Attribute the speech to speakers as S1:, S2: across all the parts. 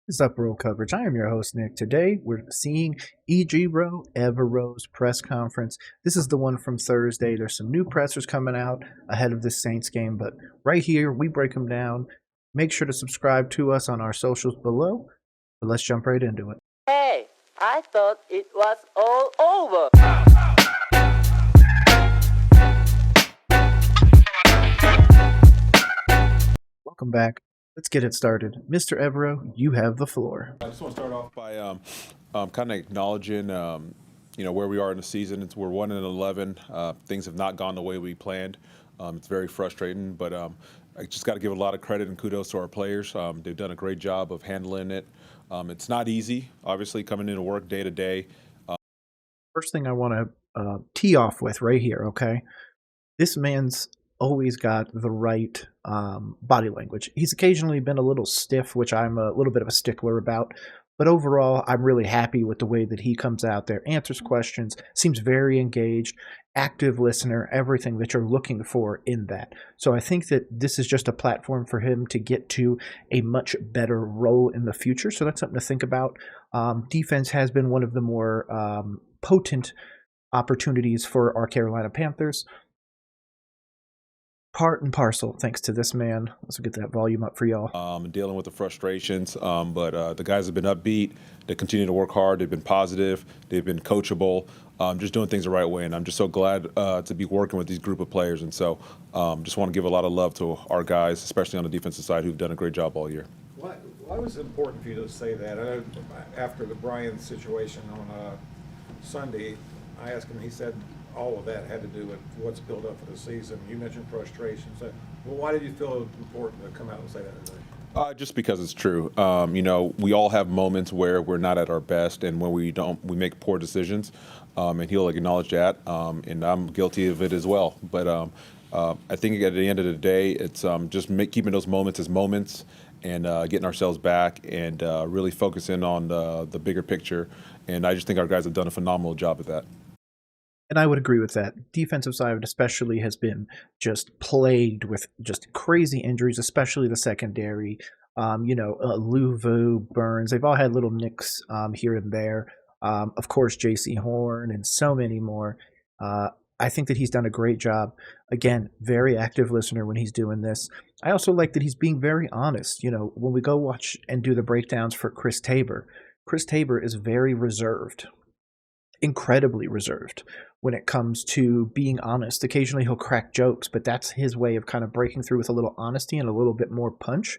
S1: This is Up Roll Coverage. I am your host, Nick. Today, we're seeing Ejiro Evero's press conference. This is the one from Thursday. There's some new pressers coming out ahead of this Saints game, but right here, we break them down. Make sure to subscribe to us on our socials below, but let's jump right into it.
S2: Hey, I thought it was all over.
S1: Welcome back. Let's get it started. Mr. Evero, you have the floor.
S3: I just want to start off by kind of acknowledging, where we are in the season. We're 1-11. Things have not gone the way we planned. It's very frustrating, but I just got to give a lot of credit and kudos to our players. They've done a great job of handling it. It's not easy, obviously, coming into work day to day.
S1: First thing I want to tee off with right here, okay? This man's always got the right body language. He's occasionally been a little stiff, which I'm a little bit of a stickler about. But overall, I'm really happy with the way that he comes out there, answers questions, seems very engaged, active listener, everything that you're looking for in that. So I think that this is just a platform for him to get to a much better role in the future. So that's something to think about. Defense has been one of the more potent opportunities for our Carolina Panthers. Part and parcel, thanks to this man. Let's get that volume up for y'all.
S3: Dealing with the frustrations, but the guys have been upbeat. They continue to work hard. They've been positive. They've been coachable. Just doing things the right way, and I'm just so glad to be working with these group of players. And so, just want to give a lot of love to our guys, especially on the defensive side, who've done a great job all year.
S4: Why was it important for you to say that? After the Brian situation on Sunday, I asked him, he said all of that had to do with what's built up for the season. You mentioned frustration. So, well, why did you feel it was important to come out and say that today?
S3: Just because it's true. We all have moments where we're not at our best, and when we make poor decisions. And he'll acknowledge that, and I'm guilty of it as well. But I think at the end of the day, it's just keeping those moments as moments, and getting ourselves back, and really focusing on the bigger picture. And I just think our guys have done a phenomenal job at that.
S1: And I would agree with that. Defensive side especially has been just plagued with just crazy injuries, especially the secondary. Luvu, Burns, they've all had little nicks here and there. Of course, J.C. Horn and so many more. I think that he's done a great job. Again, very active listener when he's doing this. I also like that he's being very honest. When we go watch and do the breakdowns for Chris Tabor is very reserved, incredibly reserved when it comes to being honest. Occasionally he'll crack jokes, but that's his way of kind of breaking through with a little honesty and a little bit more punch.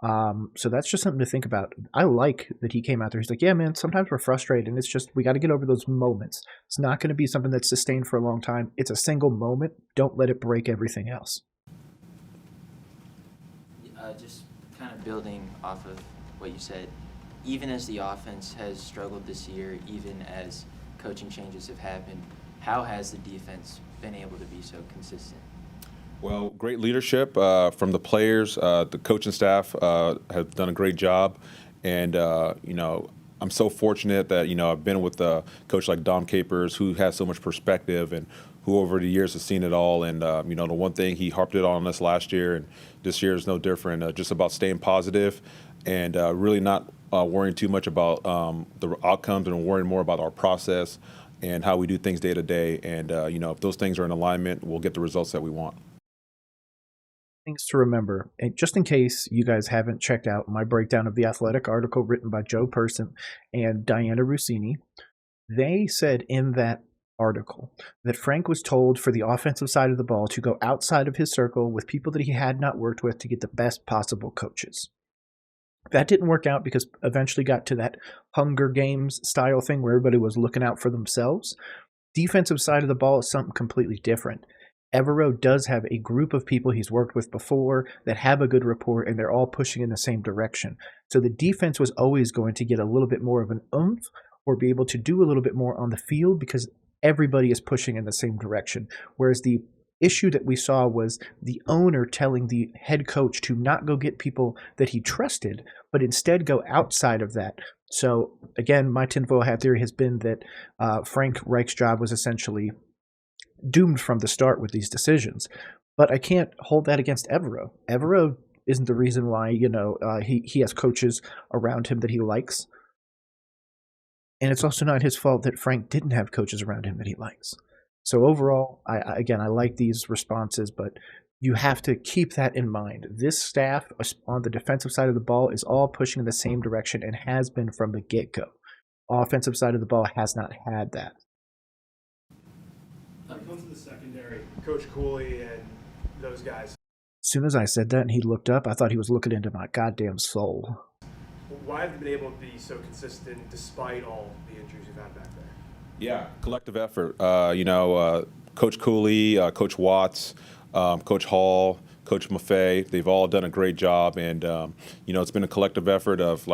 S1: So that's just something to think about. I like that he came out there. He's like, yeah, man, sometimes we're frustrated, and it's just we got to get over those moments. It's not going to be something that's sustained for a long time. It's a single moment. Don't let it break everything else.
S5: Just kind of building off of what you said, even as the offense has struggled this year, even as coaching changes have happened, how has the defense been able to be so consistent?
S3: Well, great leadership from the players. The coaching staff have done a great job. And, I'm so fortunate that, I've been with a coach like Dom Capers, who has so much perspective and who over the years has seen it all. And, the one thing he harped it on us last year, and this year is no different, just about staying positive and really not worrying too much about the outcomes, and worrying more about our process and how we do things day to day. And, if those things are in alignment, we'll get the results that we want.
S1: Things to remember, and just in case you guys haven't checked out my breakdown of the Athletic article written by Joe Person and Diana Rossini, they said in that article that Frank was told for the offensive side of the ball to go outside of his circle with people that he had not worked with to get the best possible coaches. That didn't work out because eventually got to that Hunger Games style thing where everybody was looking out for themselves. Defensive side of the ball is something completely different. Evero does have a group of people he's worked with before that have a good rapport, and they're all pushing in the same direction. So the defense was always going to get a little bit more of an oomph or be able to do a little bit more on the field because everybody is pushing in the same direction. Whereas the issue that we saw was the owner telling the head coach to not go get people that he trusted, but instead go outside of that. So again, my tinfoil hat theory has been that Frank Reich's job was essentially doomed from the start with these decisions. But I can't hold that against Evero. Evero isn't the reason why he has coaches around him that he likes. And it's also not his fault that Frank didn't have coaches around him that he likes. So overall, I like these responses, but you have to keep that in mind. This staff on the defensive side of the ball is all pushing in the same direction and has been from the get-go. Offensive side of the ball has not had that.
S6: When it comes to the secondary, Coach Cooley and those guys.
S1: As soon as I said that and he looked up, I thought he was looking into my goddamn soul.
S6: Why have they been able to be so consistent despite all the injuries you've had back there?
S3: Yeah, collective effort. Coach Cooley, Coach Watts, Coach Hall, Coach Maffei, they've all done a great job. And, it's been a collective effort of,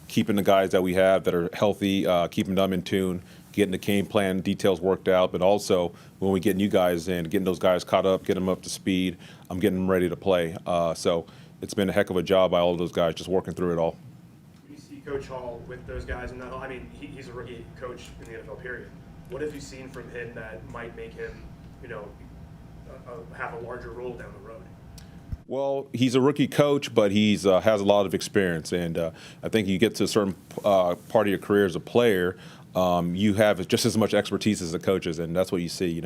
S3: keeping the guys that we have that are healthy, keeping them in tune, getting the game plan details worked out, but also when we get new guys in, getting those guys caught up, getting them up to speed, getting them ready to play. So it's been a heck of a job by all of those guys just working through it all.
S6: You see Coach Hall with those guys, and he's a rookie coach in the NFL, period. What have you seen from him that might make him, have a larger role down the road?
S3: Well, he's a rookie coach, but he's has a lot of experience, and I think you get to a certain part of your career as a player, you have just as much expertise as the coaches, and that's what you see.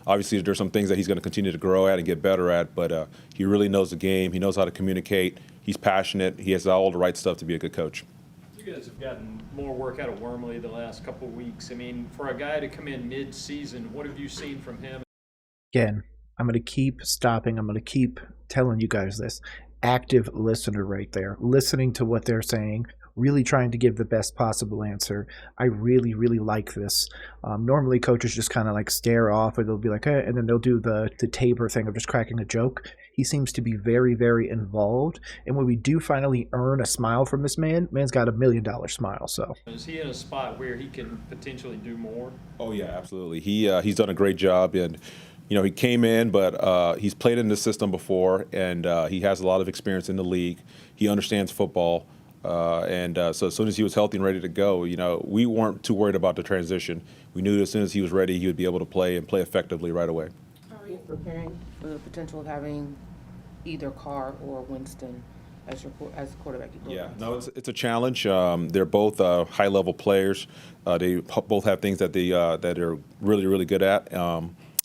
S3: Obviously there's some things that he's going to continue to grow at and get better at, but he really knows the game. He knows how to communicate. He's passionate. He has all the right stuff to be a good coach.
S7: You guys have gotten more work out of Wormley the last couple of weeks. I mean, for a guy to come in mid-season, what have you seen from him?
S1: Again, I'm going to keep stopping. I'm going to keep telling you guys this. Active listener right there. Listening to what they're saying. Really trying to give the best possible answer. I really, really like this. Normally coaches just kind of stare off, or they'll be like, and then they'll do the Tabor thing of just cracking a joke. He seems to be very, very involved. And when we do finally earn a smile from this man's got $1 million smile. So
S7: Is he in a spot where he can potentially do more?
S3: Oh yeah, absolutely. He's done a great job, and he came in, but he's played in this system before, and he has a lot of experience in the league. He understands football. So as soon as he was healthy and ready to go, we weren't too worried about the transition. We knew as soon as he was ready, he would be able to play and play effectively right away.
S8: How are you preparing for the potential of having either Carr or Winston as quarterback?
S3: Yeah, no, it's a challenge. They're both high-level players. They both have things that that are really, really good at.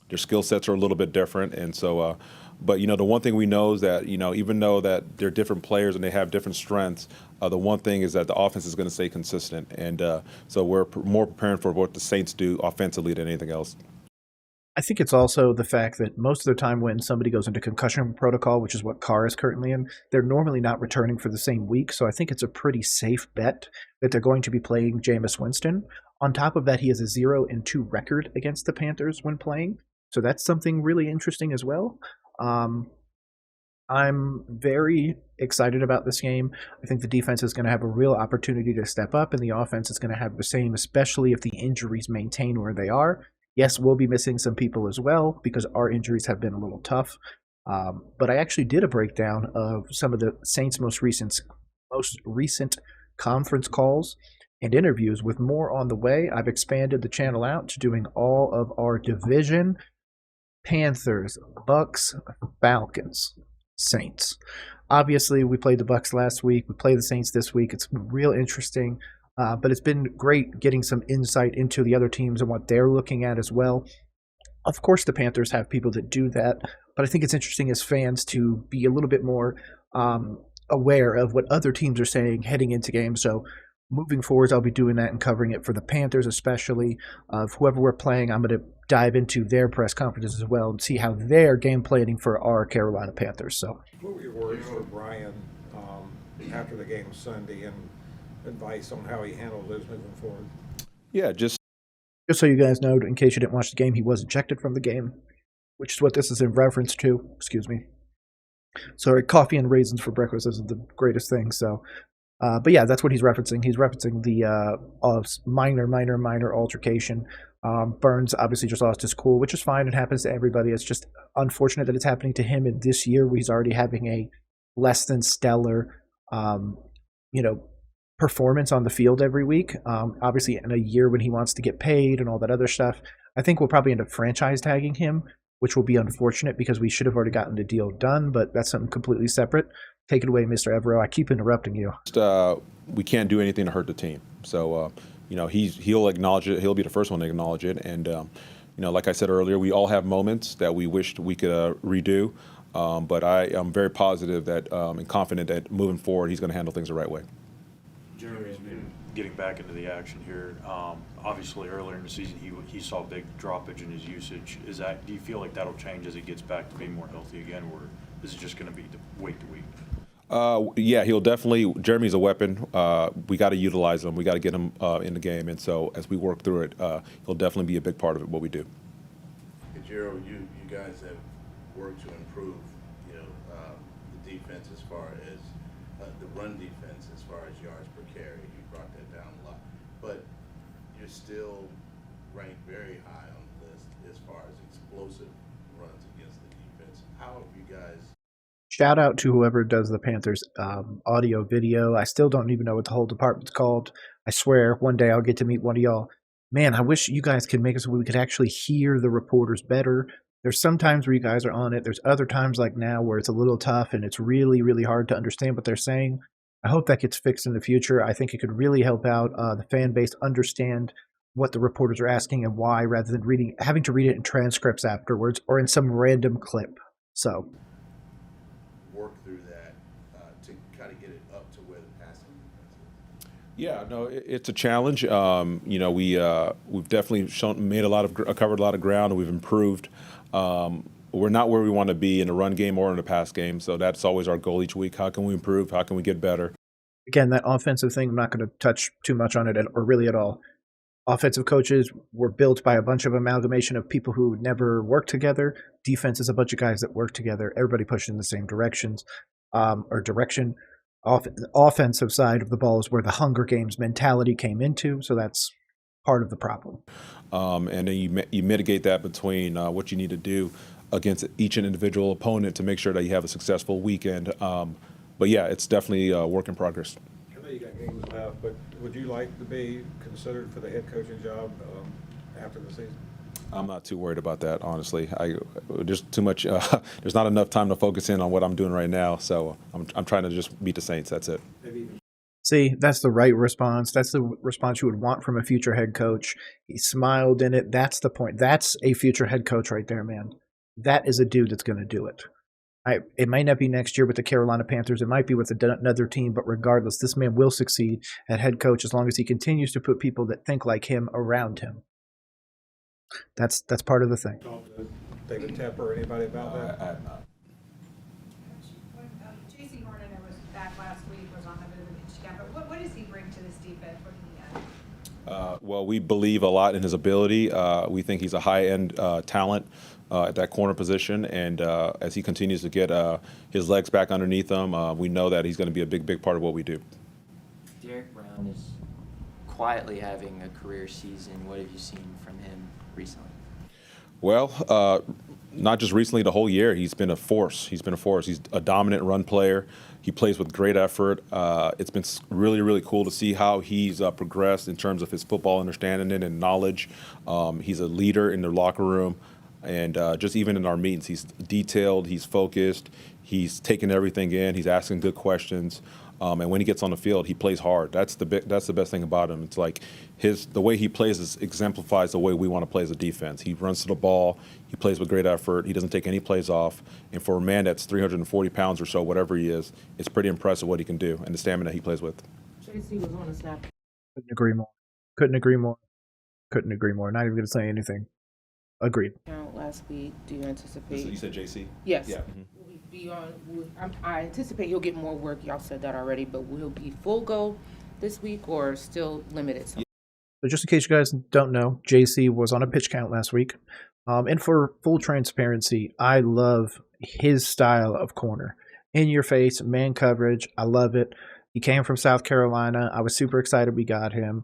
S3: Their skill sets are a little bit different, and so. But the one thing we know is that even though that they're different players and they have different strengths, the one thing is that the offense is going to stay consistent, and so we're more preparing for what the Saints do offensively than anything else.
S1: I think it's also the fact that most of the time when somebody goes into concussion protocol, which is what Carr is currently in, they're normally not returning for the same week. So I think it's a pretty safe bet that they're going to be playing Jameis Winston. On top of that, he has a 0-2 record against the Panthers when playing. So that's something really interesting as well. I'm very excited about this game. I think the defense is going to have a real opportunity to step up, and the offense is going to have the same, especially if the injuries maintain where they are. Yes, we'll be missing some people as well because our injuries have been a little tough. But I actually did a breakdown of some of the Saints' most recent conference calls and interviews, with more on the way. I've expanded the channel out to doing all of our division. Panthers, Bucks, Falcons, Saints. Obviously, we played the Bucks last week. We play the Saints this week. It's real interesting, but it's been great getting some insight into the other teams and what they're looking at as well. Of course, the Panthers have people that do that, but I think it's interesting as fans to be a little bit more aware of what other teams are saying heading into games. So moving forwards, I'll be doing that and covering it for the Panthers, especially. Whoever we're playing, I'm going to dive into their press conferences as well and see how they're game planning for our Carolina Panthers. So,
S4: What were your words for Brian after the game Sunday, and advice on how he handled those moving forward?
S3: Yeah, just
S1: so you guys know, in case you didn't watch the game, he was ejected from the game, which is what this is in reference to. Excuse me. Sorry, coffee and raisins for breakfast isn't the greatest thing. So, but yeah, that's what he's referencing. He's referencing the minor altercation. Burns obviously just lost his cool, which is fine. It happens to everybody. It's just unfortunate that it's happening to him in this year where he's already having a less than stellar, performance on the field every week. Obviously, in a year when he wants to get paid and all that other stuff, I think we'll probably end up franchise tagging him, which will be unfortunate because we should have already gotten the deal done, but that's something completely separate. Take it away, Mr. Evero. I keep interrupting you.
S3: We can't do anything to hurt the team. So, he'll acknowledge it. He'll be the first one to acknowledge it. And, like I said earlier, we all have moments that we wished we could redo. But I am very positive that and confident that moving forward, he's going to handle things the right way.
S9: Jeremy's been getting back into the action here. Obviously, earlier in the season, he saw a big droppage in his usage. Do you feel like that'll change as he gets back to being more healthy again, or is it just going to be week to week?
S3: Yeah, he'll definitely. Jeremy's a weapon. We got to utilize him. We got to get him in the game. And so as we work through it, he'll definitely be a big part of what we do.
S10: Ejiro, you guys have worked to improve, the defense as far as the run defense as far as yards per carry. You brought that down a lot, but you're still ranked very high on the list as far as explosive runs against the defense. How have you guys?
S1: Shout out to whoever does the Panthers audio video. I still don't even know what the whole department's called. I swear one day I'll get to meet one of y'all. Man, I wish you guys could make it so we could actually hear the reporters better. There's some times where you guys are on it. There's other times like now where it's a little tough and it's really, really hard to understand what they're saying. I hope that gets fixed in the future. I think it could really help out the fan base understand what the reporters are asking and why, rather than having to read it in transcripts afterwards or in some random clip. So
S10: work through that to kind of get it up to where the passing defense is?
S3: Yeah, no, it's a challenge. We've definitely covered a lot of ground, and we've improved. We're not where we want to be in the run game or in the pass game, so that's always our goal each week. How can we improve? How can we get better?
S1: Again, that offensive thing, I'm not going to touch too much on it or really at all. Offensive coaches were built by a bunch of amalgamation of people who never worked together. Defense is a bunch of guys that work together. Everybody pushing in the same direction. The offensive side of the ball is where the Hunger Games mentality came into, so that's part of the problem.
S3: And then you mitigate that between what you need to do against each individual opponent to make sure that you have a successful weekend. But yeah, it's definitely a work in progress.
S4: I know you got games left, but would you like to be considered for the head coaching job after the season?
S3: I'm not too worried about that, honestly. There's too much. There's not enough time to focus in on what I'm doing right now. So I'm trying to just beat the Saints. That's it.
S1: See, that's the right response. That's the response you would want from a future head coach. He smiled in it. That's the point. That's a future head coach right there, man. That is a dude that's going to do it. It might not be next year with the Carolina Panthers. It might be with another team, but regardless, this man will succeed at head coach as long as he continues to put people that think like him around him. That's part of the thing.
S4: David Tepper or anybody about that?
S3: I have not.
S11: J.C. Horner was back last week, was on a bit of a pitch count, but what does he bring to this defense? What can he add?
S3: Well, we believe a lot in his ability. We think he's a high-end talent at that corner position, and as he continues to get his legs back underneath him, we know that he's going to be a big part of what we do.
S5: Derek Brown is quietly having a career season. What have you seen from him recently?
S3: Well, not just recently, the whole year, he's been a force. He's a dominant run player. He plays with great effort. It's been really, really cool to see how he's progressed in terms of his football understanding and knowledge. He's a leader in the locker room. And just even in our meetings, he's detailed, he's focused, he's taking everything in, he's asking good questions. And when he gets on the field, he plays hard. That's the best thing about him. It's like the way he plays exemplifies the way we want to play as a defense. He runs to the ball. He plays with great effort. He doesn't take any plays off. And for a man that's 340 pounds or so, whatever he is, it's pretty impressive what he can do and the stamina he plays with.
S8: JC was on a snap.
S1: Couldn't agree more. Couldn't agree more. Couldn't agree more. Not even going to say anything. Agreed.
S8: Last week, do you anticipate?
S3: You said JC?
S8: Yes.
S3: Yeah.
S8: Will he be on? I anticipate he'll get more work. Y'all said that already, but will he be full go this week or still limited?
S1: So just in case you guys don't know, JC was on a pitch count last week. And for full transparency, I love his style of corner. In your face, man coverage. I love it. He came from South Carolina. I was super excited we got him.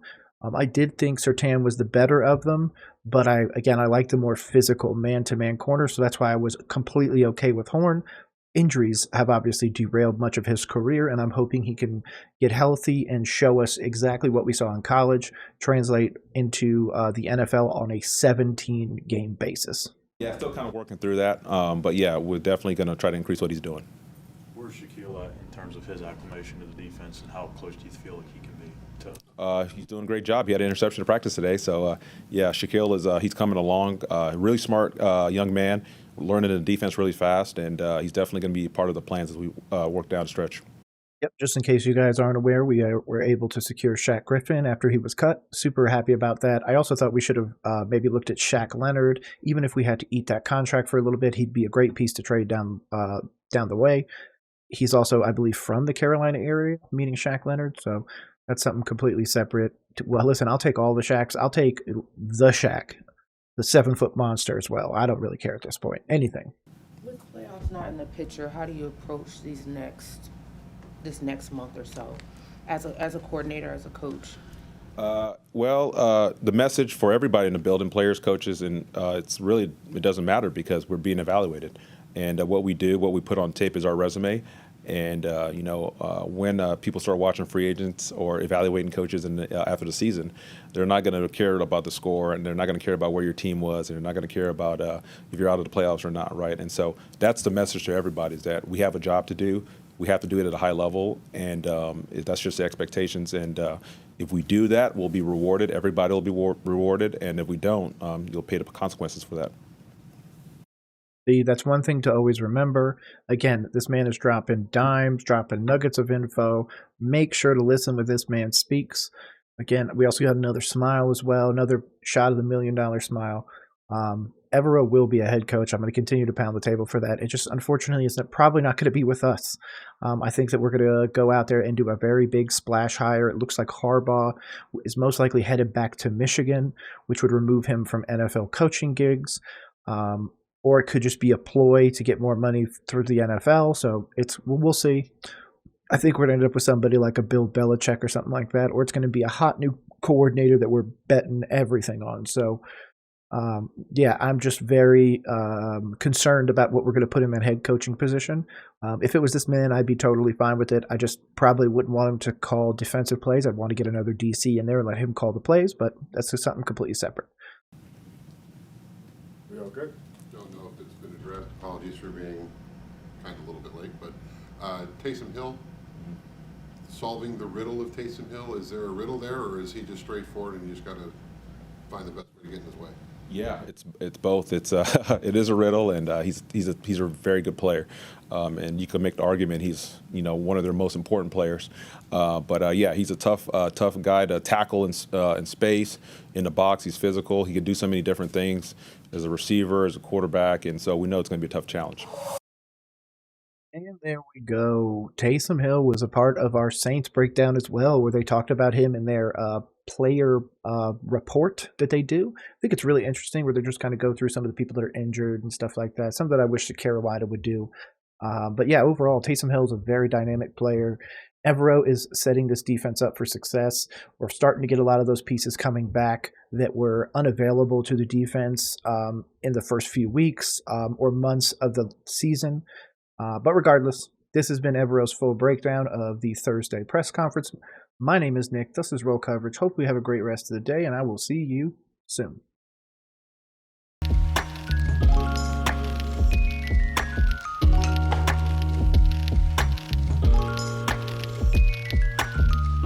S1: I did think Surtain was the better of them, but I like the more physical man-to-man corner, so that's why I was completely okay with Horn. Injuries have obviously derailed much of his career, and I'm hoping he can get healthy and show us exactly what we saw in college, translate into the NFL on a 17-game basis.
S3: Yeah, still kind of working through that, but yeah, we're definitely going to try to increase what he's doing.
S9: Where's Shaquille at in terms of his acclimation to the defense, and how close do you feel like he can be to?
S3: He's doing a great job. He had an interception in practice today. So, yeah, Shaquille is he's coming along. Really smart young man, learning the defense really fast, and he's definitely going to be part of the plans as we work down the stretch.
S1: Yep, just in case you guys aren't aware, we were able to secure Shaq Griffin after he was cut. Super happy about that. I also thought we should have maybe looked at Shaq Leonard. Even if we had to eat that contract for a little bit, he'd be a great piece to trade down the way. He's also, I believe, from the Carolina area, meaning Shaq Leonard, so that's something completely separate. Well, listen, I'll take all the Shaqs. I'll take the Shaq, the 7-foot monster as well. I don't really care at this point. Anything.
S8: With playoffs not in the picture, how do you approach this next month or so, as a coordinator, as a coach?
S3: The message for everybody in the building, players, coaches, and it doesn't matter because we're being evaluated. And what we do, what we put on tape is our resume. And, when people start watching free agents or evaluating coaches after the season, they're not going to care about the score, and they're not going to care about where your team was, and they're not going to care about if you're out of the playoffs or not, right? And so that's the message to everybody, is that we have a job to do. We have to do it at a high level, and that's just the expectations. And if we do that, we'll be rewarded. Everybody will be rewarded. And if we don't, you'll pay the consequences for that.
S1: That's one thing to always remember. Again, this man is dropping dimes, dropping nuggets of info. Make sure to listen when this man speaks. Again, we also got another smile as well, another shot of the $1 million smile. Evero will be a head coach. I'm going to continue to pound the table for that. It just, unfortunately, is probably not going to be with us. I think that we're going to go out there and do a very big splash hire. It looks like Harbaugh is most likely headed back to Michigan, which would remove him from NFL coaching gigs. Or it could just be a ploy to get more money through the NFL. So we'll see. I think we're going to end up with somebody like a Bill Belichick or something like that, or it's going to be a hot new coordinator that we're betting everything on. So, I'm just very concerned about what we're going to put him in head coaching position. If it was this man, I'd be totally fine with it. I just probably wouldn't want him to call defensive plays. I'd want to get another DC in there and let him call the plays, but that's just something completely separate.
S4: We all good?
S12: Don't know if it's been addressed. Apologies for being kind of a little bit late, but Taysom Hill, solving the riddle of Taysom Hill, is there a riddle there, or is he just straightforward and you just got to find the best way to get in his way?
S3: Yeah, it's both. It is a riddle, and he's a very good player, and you could make the argument he's one of their most important players. But he's a tough guy to tackle in space, in the box. He's physical. He can do so many different things as a receiver, as a quarterback, and so we know it's going to be a tough challenge.
S1: And there we go. Taysom Hill was a part of our Saints breakdown as well, where they talked about him in their player report that they do. I think it's really interesting where they just kind of go through some of the people that are injured and stuff like that. Something that I wish that Carolina would do. But yeah, overall, Taysom Hill is a very dynamic player. Evero is setting this defense up for success. We're starting to get a lot of those pieces coming back that were unavailable to the defense in the first few weeks or months of the season. But regardless, this has been Evero's full breakdown of the Thursday press conference. My name is Nick. This is Roll Coverage. Hope we have a great rest of the day, and I will see you soon.